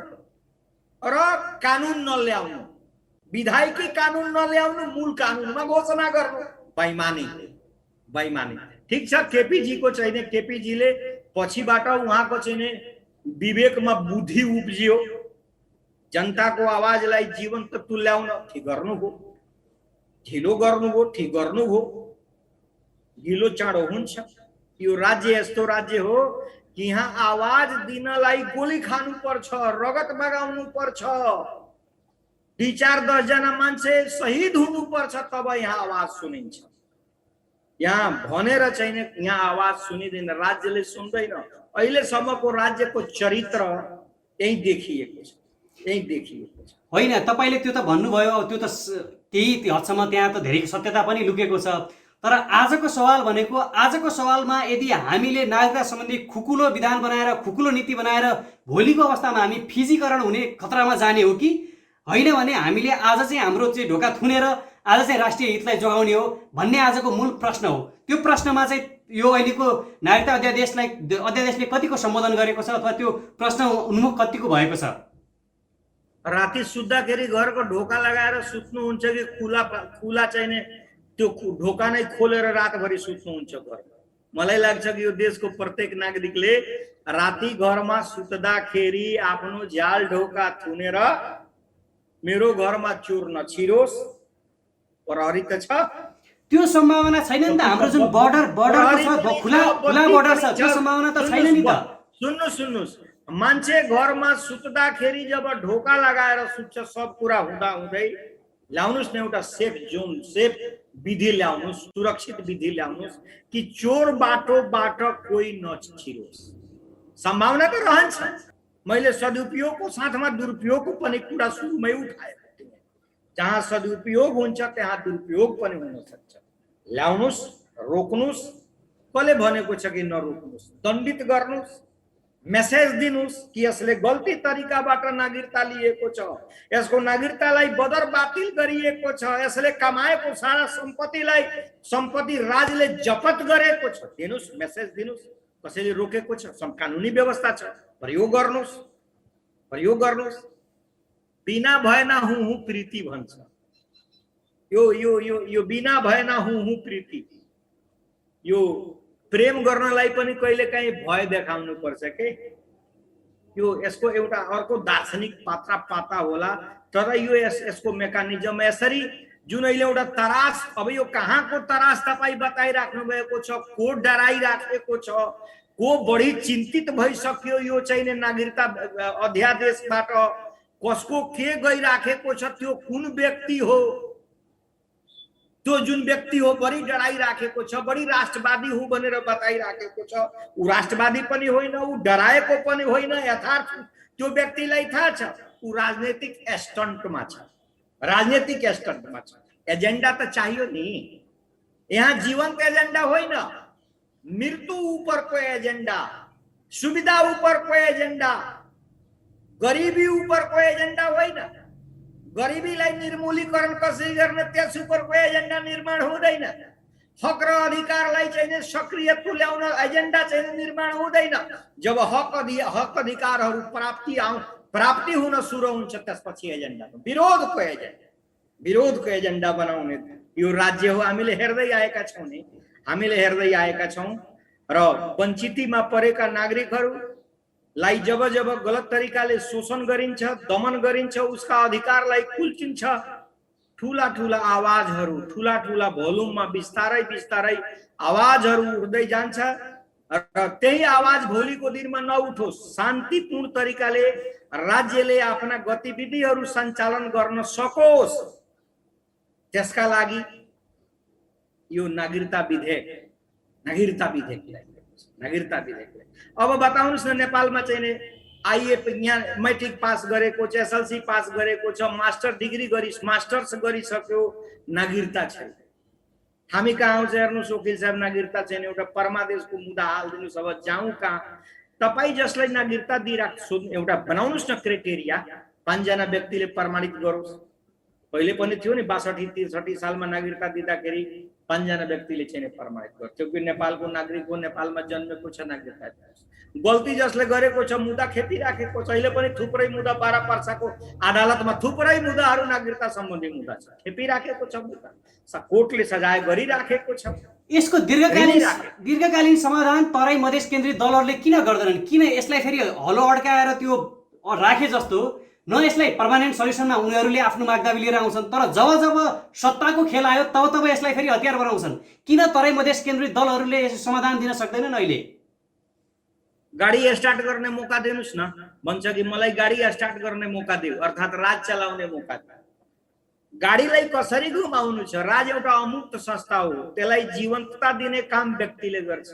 र कानुन नल्याउनु, विधायकी कानुन नल्याउनु, मूल कानुनमा घोषणा गर्नु बेइमानी। ठीक छ, केपीजी को चाहिए, केपीजीले पछिबाट उहाँको चाहिँ विवेकमा बुद्धि उब्जियो, जनताको आवाजलाई जीवन्त तुल्याउन ठीक गर्नुभयो, ढिलो गर्नुभयो, ठीक गर्नुभयो। ढिलो चाँडो हुन्छ। यो राज्य यस्तो राज्य हो कि यहाँ आवाज दिनलाई गोली खानु पर्छ, रगत बगाउनु पर्छ, 2-4-10 जना मान्छे शहीद हुनु पर्छ, तब यहाँ आवाज सुनिन्छ। यहाँ भनेर चाहिँ यहाँ आवाज सुनिदैन, राज्यले सुन्दैन। अहिलेसम्मको राज्यको चरित्र यही देखिएको छ, यही देखिएको छ। होइन, तपाईँले त्यो त भन्नुभयो, अब त्यो त त्यही हदसम्म त्यहाँ त धेरै सत्यता पनि लुकेको छ। तर आजको सवाल भनेको, आजको सवालमा यदि हामीले नागरिकता सम्बन्धी खुकुलो विधान बनाएर, खुकुलो नीति बनाएर भोलिको अवस्थामा हामी फिजीकरण हुने खतरामा जाने हो कि होइन भने हामीले आज चाहिँ हाम्रो चाहिँ ढोका थुनेर आज चाहिँ राष्ट्रिय हितलाई जोगाउने हो भन्ने आजको मूल प्रश्न हो। त्यो प्रश्नमा चाहिँ यो अहिलेको नागरिकता अध्यादेशले कतिको सम्बोधन गरेको छ अथवा त्यो प्रश्न उन्मुख कतिको भएको छ? राति सुत्दाखेरि घरको ढोका लगाएर सुत्नुहुन्छ कि खुला चाहिँ त्यो ढोका नै खोलेर रातभरि सुत्नुहुन्छ घरमा? मलाई लाग्छ कि यो देशको प्रत्येक नागरिकले राति घरमा सुत्दाखेरि आफ्नो झ्याल ढोका थुनेर मेरो घरमा चोर नछिरोस्, प्रहरी त छ, त्यो सम्भावना छैन नि त। हाम्रो जुन बर्डर छ, खुला बर्डर छ, त्यो सम्भावना त छैन नि त। सुन्नुहोस्, मान्छे घरमा सुत्दाखेरि जब ढोका लगाएर सुत्छ, सब कुरा हुँदा हुँदै ल्याउनुहोस् न एउटा सेफ जोन, सेफ विधि ल्याउनुहोस्, सुरक्षित विधि ल्याउनुहोस् कि चोर बाटोबाट कोही नछिरोस्। सम्भावना त रहन्छ। मैले सदुपयोगको साथमा दुरुपयोगको पनि कुरा सुरुमै उठाएको थिएँ। जहाँ सदुपयोग हुन्छ त्यहाँ दुरुपयोग पनि हुन सक्छ। ल्याउनुहोस्, रोक्नुहोस्, कसले भनेको छ कि नरोक्नुहोस्, दण्डित गर्नुहोस्, मेसेज दिनुहोस् कि यसले गल्ती तरिकाबाट नागरिकता लिएको छ, यसको नागरिकतालाई बदर बातिल गरिएको छ, यसले कमाएको सारा सम्पत्ति राज्यले जफत गरेको छ। दिनुहोस्, मेसेज दिनुहोस्। कसैले रोकेको छ? कानुनी व्यवस्था छ, प्रयोग गर्नुहोस्। बिना भएन हुँ प्रीति भन्छ। यो बिना भएन हुँ प्रीति, यो प्रेम गर्नलाई पनि कहिलेकाहीँ भय देखाउनु पर्छ के। यो यसको एउटा अर्को दार्शनिक पाता होला। तर यो यसको मेकानिजम यसरी जुन अहिले एउटा तरास, अब यो कहाँको तरास तपाईँ बताइराख्नु भएको छ, को डराइराखेको छ, को बढी चिन्तित भइसक्यो यो चाहिँ नागरिकता अध्यादेशबाट, कसको के गइराखेको छ, त्यो कुन व्यक्ति हो, त्यो जुन व्यक्ति हो बढी डराइराखेको छ, बढी राष्ट्रवादी हो भनेर बताइराखेको छ, ऊ राष्ट्रवादी पनि होइन, ऊ डराएको पनि होइन। यथार्थ त्यो व्यक्तिलाई थाहा छ ऊ राजनीतिक स्टन्टमा छ, राजनीतिक स्टन्टमा छ। एजेन्डा त चाहियो नि। यहाँ जीवनको एजेन्डा होइन, मृत्यु ऊपरको एजेन्डा, सुविधा ऊपरको एजेन्डा, गरिबी ऊपरको एजेन्डा होइन। गरिबीलाई निर्मूलीकरण कसरी गर्ने त्यस उपरको एजेन्डा निर्माण हुँदैन। हक र अधिकारलाई चाहिँ सक्रिय तुल्याउन एजेन्डा चाहिँ निर्माण हुँदैन। जब हक अधिकारहरू प्राप्ति हुन सुरु हुन्छ त्यसपछि एजेन्डा, विरोधको एजेन्डा बनाउने यो राज्य हो। हामीले हेर्दै आएका छौँ र वञ्चितमा परेका नागरिकहरूलाई जब गलत तरिकाले शोषण गरिन्छ, दमन गरिन्छ, उसका अधिकारलाई कुल्चिन्छ, ठुला आवाजहरू, ठुला भोल्युममा बिस्तारै आवाजहरू उठ्दै जान्छ र त्यही आवाज भोलिको दिनमा नउठोस्। शान्तिपूर्ण तरिकाले राज्यले आफ्ना गतिविधिहरू सञ्चालन गर्न सकोस्, त्यसका लागि यो नागरिकता विधेयक। अब बताउनुस् न, नेपालमा चाहिँ आइए यहाँ मैट्रिक पास गरेको छ, एसएलसी पास गरेको छ, मास्टर डिग्री मास्टर्स गरिसक्यो, नागरिकता छैन। हामी कहाँ आउँछ हेर्नुहोस् वकिल साहब, नागरिकता छैन। एउटा परमादेशको मुद्दा हालिदिनुहोस्। अब जाउँ कहाँ? तपाईँ जसलाई नागरिकता दिइराख्छु एउटा बनाउनुहोस् न क्राइटेरिया, 5 जना व्यक्तिले प्रमाणित गरोस्। पहिले पनि थियो नि 62-63 सालमा नागरिकता दिँदाखेरि 5 जना व्यक्तिले चाहिँ प्रमाणित गर्थ्यो कि नेपालको नागरिक हो, नेपालमा जन्मेको छ, नागरिकता दिनुहोस्। गल्ती जसले गरेको छ, मुद्दा खेपिराखेको छ। अहिले पनि थुप्रै मुद्दा 12 वर्षको अदालतमा थुप्रै मुद्दाहरू नागरिकता सम्बन्धी मुद्दा छ, खेपिराखेको छ मुद्दा, कोर्टले सजाय गरिराखेको छ। यसको दीर्घकालीन समाधान तराई मधेस केन्द्रित दलहरूले किन गर्दैनन्? किन यसलाई फेरि हलो अड्काएर त्यो राखे जस्तो न यसलाई पर्मानेन्ट सल्युसनमा उनीहरूले आफ्नो मागदाबी लिएर आउँछन्, तर जब सत्ताको खेल आयो तब यसलाई फेरि हतियार बनाउँछन्? किन तराई मधेस केन्द्रित दलहरूले यस समाधान दिन सक्दैनन् अहिले? गाडी स्टार्ट गर्ने मौका दिनुस् न भन्छ कि मलाई गाडी स्टार्ट गर्ने मौका देऊ, अर्थात् राज चलाउने मौका देऊ। गाडीलाई कसरी घुमाउनु छ? राज एउटा अमुक्त संस्था हो, त्यसलाई जीवन्तता दिने काम व्यक्तिले गर्छ,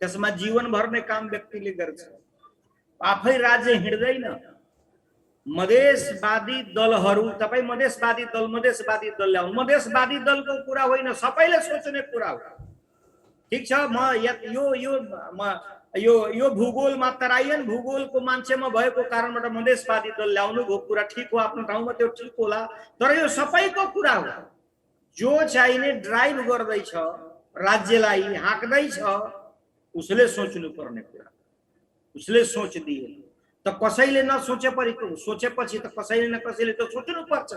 त्यसमा जीवन भर्ने काम व्यक्तिले गर्छ। आफै राज्य हिँड्दैन। मधेसवादी दलहरू, तपाई मधेसवादी दल ल्याउनु, मधेसवादी दलको कुरा होइन, सबैले सोच्ने कुरा हो। ठीक छ, यो भूगोलमा तराईन भूगोलको मान्छेमा भएको कारणबाट मधेसवादी दल ल्याउनु भो, कुरा ठिक हो, आफ्नो ठाउँमा त्यो ठिक होला, तर यो सबैको कुरा हो। जो चाहिने ड्राइभ गर्दैछ, राज्यलाई हाँक्दैछ, उसले सोच्नु पर्ने कुरा, उसले सोच दिए। त कसैले सोचेपछि त कसैले न कसैले त सोच्नु पर्छ।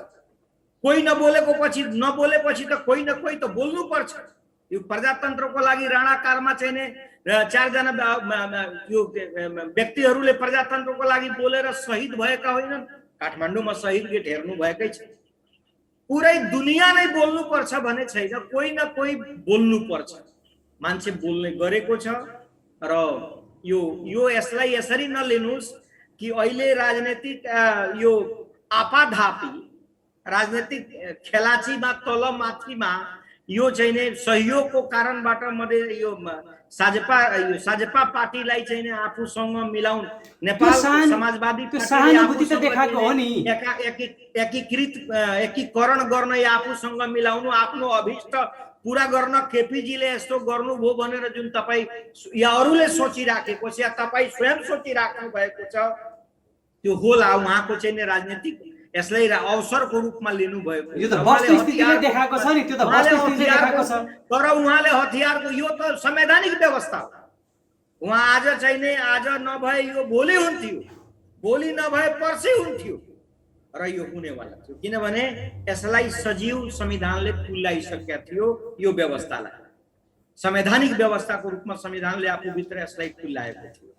कोही नबोलेपछि त कोही न कोही त बोल्नु पर्छ। यो प्रजातन्त्रको लागि राणाकालमा चाहिने 4 जना यो व्यक्तिहरूले प्रजातन्त्रको लागि बोलेर शहीद भएका होइनन्। काठमाडौँमा शहीद गेट हेर्नु भएकै छ। पुरै दुनिया नै बोल्नु पर्छ भने छैन, कोही न कोही बोल्नु पर्छ। मान्छे बोल्ने गरेको छ र यो यसलाई यसरी नलिनुस् कि अहिले राजनीतिक यो आपाधापी राजनीतिक खेलाचीमा तल माथिमा यो चाहिने सहयोगको कारणबाट यो साजेपा पार्टीलाई चाहिने आफूसँग मिलाउन नेपाल समाजवादी एकीकरण गर्न या आफूसँग मिलाउनु, आफ्नो अभिष्ट पूरा गर्न केपीजीले यस्तो गर्नुभयो भनेर जुन तपाई या अरूले सोचिराखेको छ या तपाई स्वयं सोचिराख्नु भएको छ, त्यो होला उहाँको चाहिँ राजनीतिक यसलाई अवसरको रूपमा लिनु भएको। यो त वस्तुस्थितिले देखाएको छ नि, त्यो त वस्तुस्थितिले देखाएको छ। तर उहाँले हतियारको, यो त संवैधानिक व्यवस्था हो। उहाँ आज नभए यो भोलि हुन्थ्यो, भोलि नभए पर्सि हुन्थ्यो, र यो हुनेवाला थियो, किनभने यसलाई सजीव संविधानले तुल्याइसकेको थियो। यो व्यवस्थालाई संवैधानिक व्यवस्थाको रूपमा संविधानले आफूभित्र यसलाई तुल्याएको थियो।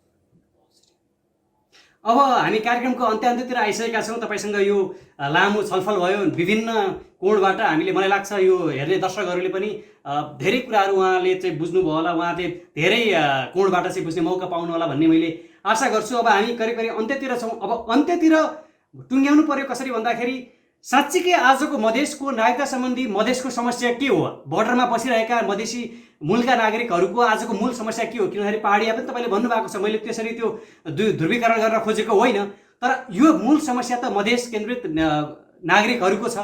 अब हामी कार्यक्रमको अन्त्यतिर आइसकेका छौँ। तपाईसँग यो लामो छलफल भयो, विभिन्न कोणबाट। हामीले, मलाई लाग्छ यो हेर्ने दर्शकहरूले पनि धेरै कुराहरू उहाँले चाहिँ बुझ्नुभयो होला, उहाँले धेरै कोणबाट चाहिँ बुझ्ने मौका पाउनु होला भन्ने मैले आशा गर्छु। अब हामी करिब अन्त्यतिर छौँ। अब अन्त्यतिर टुङ्ग्याउनु पर्यो कसरी भन्दाखेरि, साँच्चीकै आजको मधेसको नागरिकता सम्बन्धी मधेसको समस्या के हो? बोर्डरमा बसिरहेका मधेसी मूलका नागरिकहरूको आजको मूल समस्या के हो? किनभने पहाडिया पनि तपाईँले भन्नुभएको छ, मैले त्यसरी त्यो ध्रुवीकरण गर्न खोजेको होइन, तर यो मूल समस्या त मधेस केन्द्रित नागरिकहरूको छ।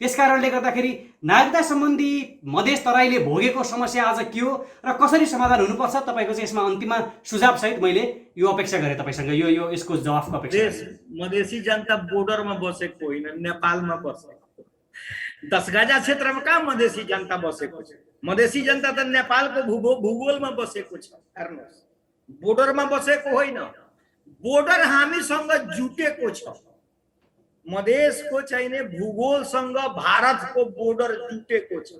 त्यसकारणले गर्दाखेरि नागरिकता सम्बन्धी मधेस तराईले भोगेको समस्या आज के हो र कसरी समाधान हुनुपर्छ, तपाईँको चाहिँ यसमा अन्तिममा सुझाव सहित मैले यो अपेक्षा गरेँ तपाईँसँग, यो यसको जवाफको अपेक्षा। मधेसी जनता बोर्डरमा बसेको होइन, नेपालमा बसेको। 10 गजा क्षेत्रमा कहाँ मधेसी जनता बसेको छ? मधेसी जनता त नेपालको भूगोलमा बसेको छ। हेर्नुहोस्, बोर्डरमा बसेको होइन, बोर्डर हामीसँग जुटेको छ। मधेसको चाहिने भूगोलसँग भारतको बोर्डर जुटेको छ।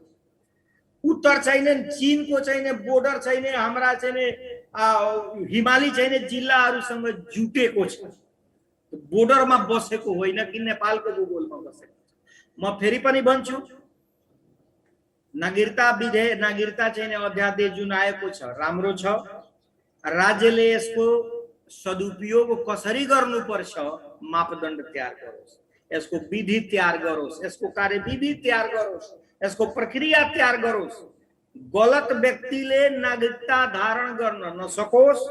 उत्तर चाहिने चीनको चाहिने बोर्डर चाहिने हाम्रा चाहिने हिमाली चाहिने जिल्लाहरूसँग जुटेको छ। बोर्डरमा बसेको होइन कि नेपालको भूगोलमा बसेको छ। म फेरि पनि भन्छु, नागरिकता चाहिने अध्यादेश जुन आएको छ राम्रो छ। राज्यले यसको सदुपयोग कसरी गर्नुपर्छ मापदण्ड तयार गरोस्, यसको विधि तयार गरोस्, यसको कार्यविधि तयार गरोस्, यसको प्रक्रिया तयार गरोस्। गलत व्यक्तिले नागरिकता धारण गर्न नसकोस्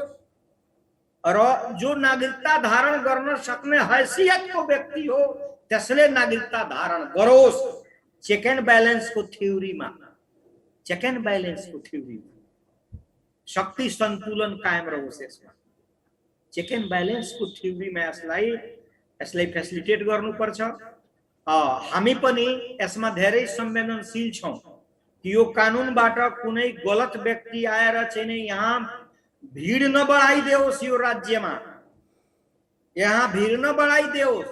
र जो नागरिकता धारण गर्न सक्ने हैसियतको व्यक्ति हो त्यसले नागरिकता धारण गरोस्। चेक एन्ड ब्यालेन्सको थ्योरीमा, चेक एन्ड ब्यालेन्सको थ्योरीमा शक्ति सन्तुलन कायम रहोस्। यसमा चेक एन्ड ब्यालेन्सको थ्योरीमा यसलाई फेसिलिटेट गर्नुपर्छ। हामी पनि यसमा धेरै संवेदनशील छौँ कि यो कानुनबाट कुनै गलत व्यक्ति आएर चाहिँ यहाँ भिड नबढाइदियोस्। यो राज्यमा यहाँ भिड नबढाइदियोस्।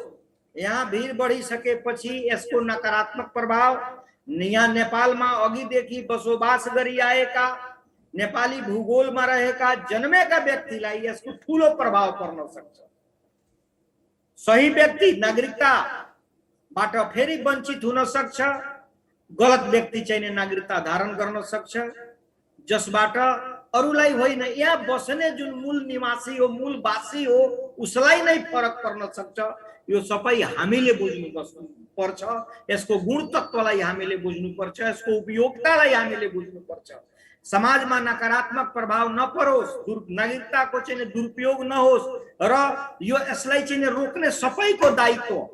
यहाँ भिड बढिसकेपछि यसको नकारात्मक प्रभाव यहाँ नेपालमा अघिदेखि बसोबास गरिआएका नेपाली भूगोलमा रहेका जन्मेका व्यक्तिलाई यसको ठूलो प्रभाव पर्न सक्छ। सही व्यक्ति नागरिकताबाट फेरि वञ्चित हुन सक्छ, गलत व्यक्ति चाहिँ नागरिकता धारण गर्न सक्छ, जसबाट अरूलाई होइन। यहाँ बस्ने जुन मूल निवासी हो, मूल वासी हो, उसलाई नै फरक पर्न सक्छ। यो सबै हामीले बुझ्नु पर्छ। यसको गुण तत्त्वलाई हामीले बुझ्नु पर्छ, यसको उपयोगितालाई हामीले बुझ्नु पर्छ। समाजमा नकारात्मक प्रभाव नपरोस्, नागरिकताको चाहिँ दुरुपयोग नहोस् र यो यसलाई चाहिँ रोक्ने सबैको दायित्व,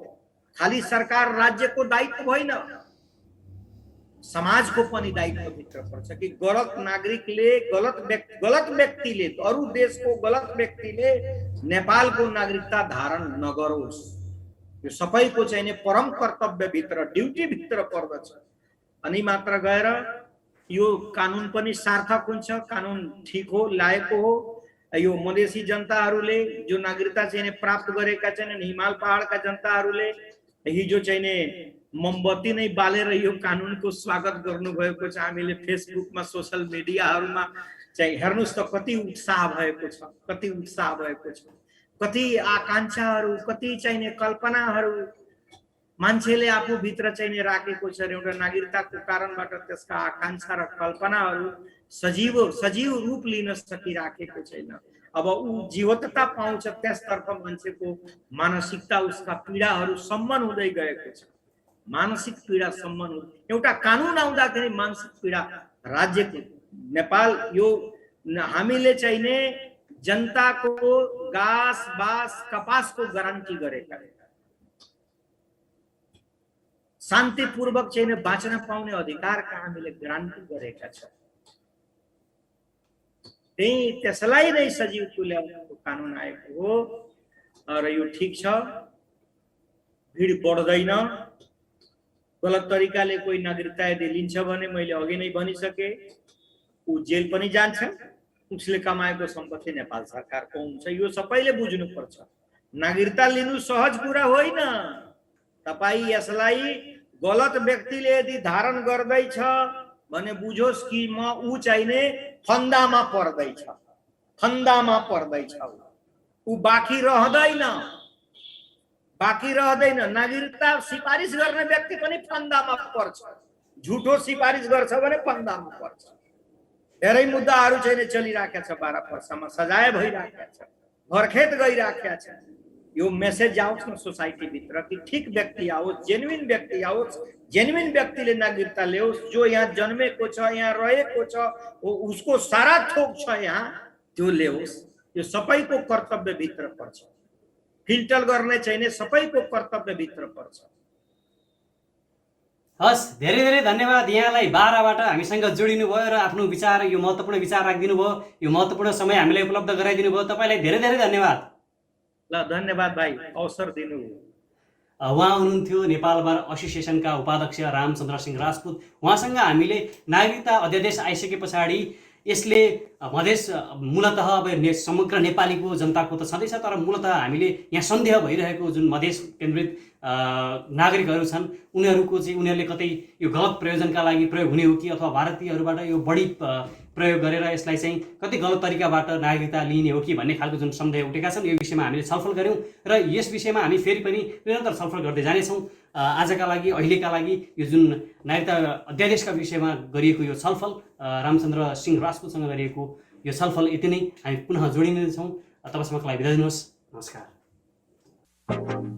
खाली सरकार राज्यको दायित्व होइन, समाजको पनि दायित्व भित्र पर्छ कि गलत नागरिकले, गलत व्यक्तिले, अरू देशको गलत व्यक्तिले नेपालको नागरिकता धारण नगरोस्। यो सबैको चाहिँ परम कर्तव्य भित्र, ड्युटी भित्र पर्दछ। अनि मात्र गएर यो कानुन पनि सार्थक हुन्छ, कानुन ठीक हो, लायकको हो। यो मधेसी जनताहरूले जो नागरिकता चाहिँ प्राप्त गरेका छन्, हिमाल पहाडका जनताहरूले हिजो चाहिँ मोमबत्ती नै बालेर यो कानुनको स्वागत गर्नुभएको छ। हामीले फेसबुकमा, सोशल मिडियाहरूमा चाहिँ हेर्नुस् त कति उत्साह भएको छ, कति उत्साह भएको छ, कति आकांक्षाहरू, कति चाहिँ कल्पनाहरू मान्छेले आफू भित्र चाहिँ राखेको छ। एउटा नागरिकताको कारणबाट त्यसका आकांक्षा र कल्पनाहरू सजीव रूप लिन सकिराखेको छैन। अब ऊ जीवन्तता पाउँछ, त्यसतर्फ मान्छेको मानसिकता, उसका पीडाहरू सम्मन हुँदै गएको छ। मानसिक पीडा सम्मन, एउटा कानुन आउँदाखेरि मानसिक पीडा राज्यको, नेपाल यो हामीले चाहिने जनताको घाँस बाँस कपासको गारन्टी गरेका, शान्तिपूर्वक चाहिँ बाँच्न पाउने अधिकारका हामीले गारन्टी गरेका छौँ। त्यसलाई नै सजीव तुल्याउनुको कानुन आएको हो। र यो ठिक छ, भिड बढ्दैन। गलत तरिकाले कोही नागरिकता यदि लिन्छ भने मैले अघि नै भनिसके, ऊ जेल पनि जान्छ, उसले कमाएको सम्पत्ति नेपाल सरकारको हुन्छ। यो सबैले बुझ्नुपर्छ। नागरिकता लिनु सहज कुरा होइन। तपाईँ यसलाई गलत व्यक्तिले यदि धारण गर्दैछ भने बुझोस् कि म ऊ चाहिने फन्दामा पर्दैछ, फन्दामा पर्दैछ। ऊ बाँकी रहँदैन, बाँकी रहँदैन। नागरिकता सिफारिस गर्ने व्यक्ति पनि फन्दामा पर्छ। झुटो सिफारिस गर्छ भने फन्दामा पर्छ। धेरै मुद्दाहरू चाहिँ चलिराखेका छ, 12 वर्षमा सजाय भइराखेका छ, भर्खेत गइराखेका छ। यो मेसेज आओस् न सोसाइटी भित्र कि ठीक व्यक्ति आओस्, जेन्युइन व्यक्ति आओस्, जेन्युइन व्यक्तिले नागरिकता ल्याओस्। जो यहाँ जन्मेको छ, यहाँ रहेको छ, उसको सारा थोक छ यहाँ, त्यो ल्याओस्। यो सबैको कर्तव्य भित्र पर्छ। फिल्टर गर्ने चाहिने सबैको कर्तव्य भित्र पर्छ। हस्, धेरै धेरै धन्यवाद यहाँलाई 12बाट हामीसँग जोडिनु भयो र आफ्नो विचार, यो महत्त्वपूर्ण विचार राखिदिनु भयो। यो महत्त्वपूर्ण समय हामीलाई उपलब्ध गराइदिनु भयो। तपाईँलाई धेरै धेरै धन्यवाद। ल, धन्यवाद भाइ, अवसर दिनु। उहाँ हुनुहुन्थ्यो नेपाल बार एसोसिएसनका उपाध्यक्ष रामचन्द्र सिंह राजपूत। उहाँसँग हामीले नागरिकता अध्यादेश आइसके पछाडि यसले मधेस मूलतः अब समग्र नेपालीको जनताको त छँदैछ, तर मूलतः हामीले यहाँ सन्देह भइरहेको जुन मधेस केन्द्रित नागरिकहरू छन्, उनीहरूले कतै यो गलत प्रयोजनका लागि प्रयोग हुने हो कि अथवा भारतीयहरूबाट यो बढी प्रयोग गरेर यसलाई चाहिँ कति गलत तरिकाबाट नागरिकता लिने हो कि भन्ने खालको जुन सन्देह उठेका छन्, यो विषयमा हामीले छलफल गऱ्यौँ र यस विषयमा हामी फेरि पनि निरन्तर छलफल गर्दै जानेछौँ। आजका लागि, अहिलेका लागि यो जुन नागरिकता अध्यादेशका विषयमा गरिएको यो छलफल, रामचन्द्र सिंह राजपूतसँग गरिएको यो छलफल यति नै। हामी पुनः जोडिनेछौँ। तबसम्मको लागि बिदा दिनुहोस्। नमस्कार।